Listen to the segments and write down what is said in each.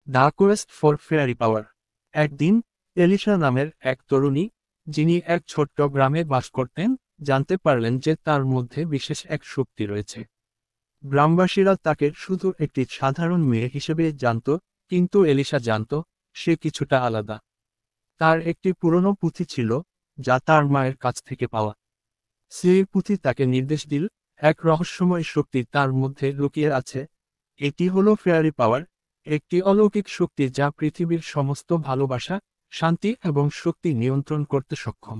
The Quest for fairy পাওয়ার। একদিন ELISA নামের এক তরুণী, যিনি এক ছোট্ট গ্রামে বাস করতেন, জানতে পারলেন যে তার মধ্যে বিশেষ এক শক্তি রয়েছে। গ্রামবাসীরা তাকে শুধু একটি সাধারণ মেয়ে হিসেবে জানত, কিন্তু এলিসা জানত সে কিছুটা আলাদা। তার একটি পুরনো পুঁথি ছিল, যা তার মায়ের কাছ থেকে পাওয়া। সেই পুঁথি তাকে নির্দেশ দিল, এক রহস্যময় শক্তি তার মধ্যে লুকিয়ে আছে। এটি হলো ফেয়ারি পাওয়ার, একটি অলৌকিক শক্তি যা পৃথিবীর সমস্ত ভালোবাসা, শান্তি এবং শক্তি নিয়ন্ত্রণ করতে সক্ষম।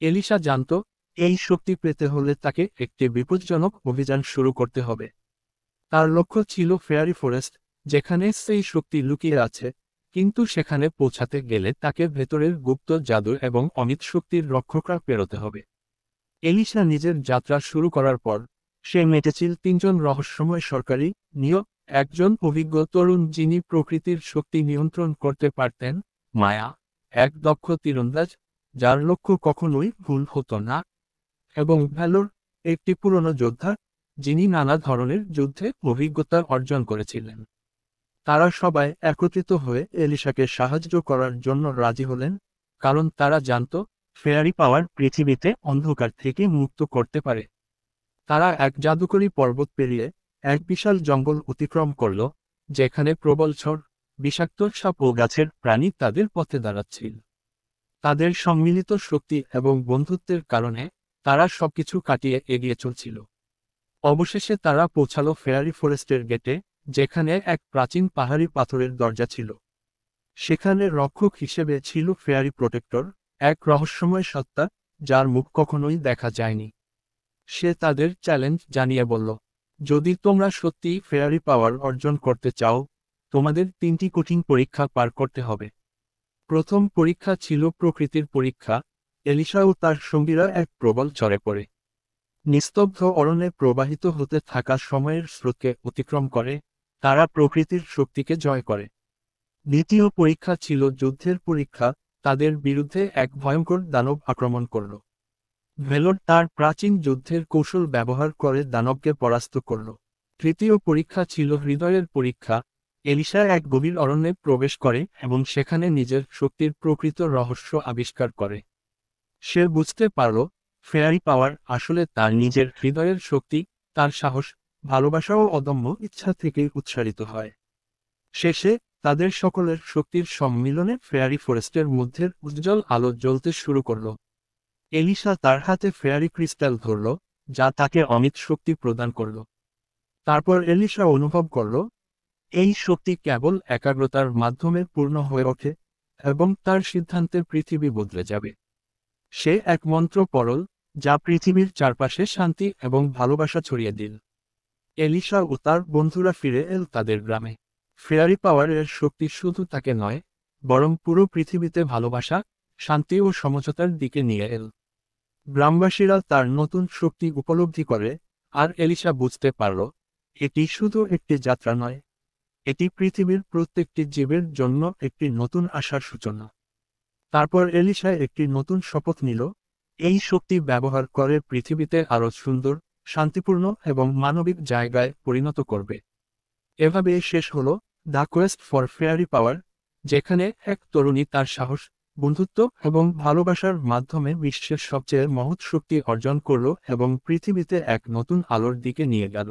এলিসা জানত এই শক্তি পেতে হলে তাকে একটি বিপজ্জনক অভিযান শুরু করতে হবে। তার লক্ষ্য ছিল ফেয়ারি ফরেস্ট, যেখানে সেই শক্তি লুকিয়ে আছে, কিন্তু সেখানে পৌঁছাতে গেলে তাকে ভেতরের গুপ্ত জাদু এবং অমিত শক্তির রক্ষকরা পেরোতে হবে। এলিসা নিজের যাত্রা শুরু করার পর সে মেটেছিল তিনজন রহস্যময় সরকারি নিয়োগ, একজন অভিজ্ঞ তরুণ যিনি প্রকৃতির শক্তি নিয়ন্ত্রণ করতে পারতেন, মায়া, এক দক্ষ তীরন্দাজ যার লক্ষ্য কখনোই ভুল হতো না, এবং ভ্যালোর, একটি পুরনো যোদ্ধা যিনি নানা ধরনের যুদ্ধে অভিজ্ঞতা অর্জন করেছিলেন। তারা সবাই একত্রিত হয়ে এলিসাকে সাহায্য করার জন্য রাজি হলেন, কারণ তারা জানত ফেয়ারি পাওয়ার পৃথিবীতে অন্ধকার থেকে মুক্ত করতে পারে। তারা এক জাদুকরী পর্বত পেরিয়ে এক বিশাল জঙ্গল অতিক্রম করল, যেখানে প্রবল ঝড়, বিষাক্ত সাপ ও গাছের প্রাণী তাদের পথে দাঁড়াচ্ছিল। তাদের সম্মিলিত শক্তি এবং বন্ধুত্বের কারণে তারা সবকিছু কাটিয়ে এগিয়ে চলছিল। অবশেষে তারা পৌঁছালো ফেয়ারি ফরেস্টের গেটে, যেখানে এক প্রাচীন পাহাড়ি পাথরের দরজা ছিল। সেখানে রক্ষক হিসেবে ছিল ফেয়ারি প্রোটেক্টর, এক রহস্যময় সত্তা যার মুখ কখনোই দেখা যায়নি। সে তাদের চ্যালেঞ্জ জানিয়ে বলল, যদি তোমরা সত্যিই ফেয়ারি পাওয়ার অর্জন করতে চাও, তোমাদের তিনটি কঠিন পরীক্ষা পার করতে হবে। প্রথম পরীক্ষা ছিল প্রকৃতির পরীক্ষা। এলিসা ও তার সঙ্গীরা এক প্রবল ঝড়ে পড়ে নিস্তব্ধ অরণ্যে প্রবাহিত হতে থাকা সময়ের স্রোতকে অতিক্রম করে তারা প্রকৃতির শক্তিকে জয় করে। দ্বিতীয় পরীক্ষা ছিল যুদ্ধের পরীক্ষা। তাদের বিরুদ্ধে এক ভয়ঙ্কর দানব আক্রমণ করল। ভেলোর তার প্রাচীন যুদ্ধের কৌশল ব্যবহার করে দানবকে পরাস্ত করল। তৃতীয় পরীক্ষা ছিল হৃদয়ের পরীক্ষা। এলিসা এক গভীর অরণ্যে প্রবেশ করে এবং সেখানে নিজের শক্তির প্রকৃত রহস্য আবিষ্কার করে। সে বুঝতে পারল ফেয়ারি পাওয়ার আসলে তার নিজের হৃদয়ের শক্তি, তার সাহস, ভালোবাসা ও অদম্য ইচ্ছা থেকেই উৎসারিত হয়। শেষে তাদের সকলের শক্তির সম্মিলনে ফেয়ারি ফরেস্টের মধ্যে উজ্জ্বল আলো জ্বলতে শুরু করল। এলিসা তার হাতে ফেয়ারি ক্রিস্টাল ধরল, যা তাকে অমিত শক্তি প্রদান করল। তারপর এলিসা অনুভব করল এই শক্তি কেবল একাগ্রতার মাধ্যমে পূর্ণ হয়ে ওঠে, এবং তার সিদ্ধান্তে পৃথিবী বদলে যাবে। সে এক মন্ত্র পড়ল, যা পৃথিবীর চারপাশে শান্তি এবং ভালোবাসা ছড়িয়ে দিল। এলিসা ও তার বন্ধুরা ফিরে এল তাদের গ্রামে। ফেয়ারি পাওয়ারের শক্তি শুধু তাকে নয়, বরং পুরো পৃথিবীতে ভালোবাসা, শান্তি ও সমঝোতার দিকে নিয়ে এল। গ্রামবাসীরা তার নতুন শক্তি উপলব্ধি করে, আর এলিসা বুঝতে পারল এটি শুধু একটি যাত্রা নয়, এটি পৃথিবীর প্রত্যেকটি জীবের জন্য একটি নতুন আশার সূচনা। তারপর এলিসা একটি নতুন শপথ নিল, এই শক্তি ব্যবহার করে পৃথিবীতে আরও সুন্দর, শান্তিপূর্ণ এবং মানবিক জায়গায় পরিণত করবে। এভাবে শেষ হল দ্য কোয়েস্ট ফর ফেয়ারি পাওয়ার, যেখানে এক তরুণী তার সাহস, বন্ধুত্ব এবং ভালোবাসার মাধ্যমে বিশ্বের সবচেয়ে মহৎ শক্তি অর্জন করল এবং পৃথিবীতে এক নতুন আলোর দিকে নিয়ে গেল।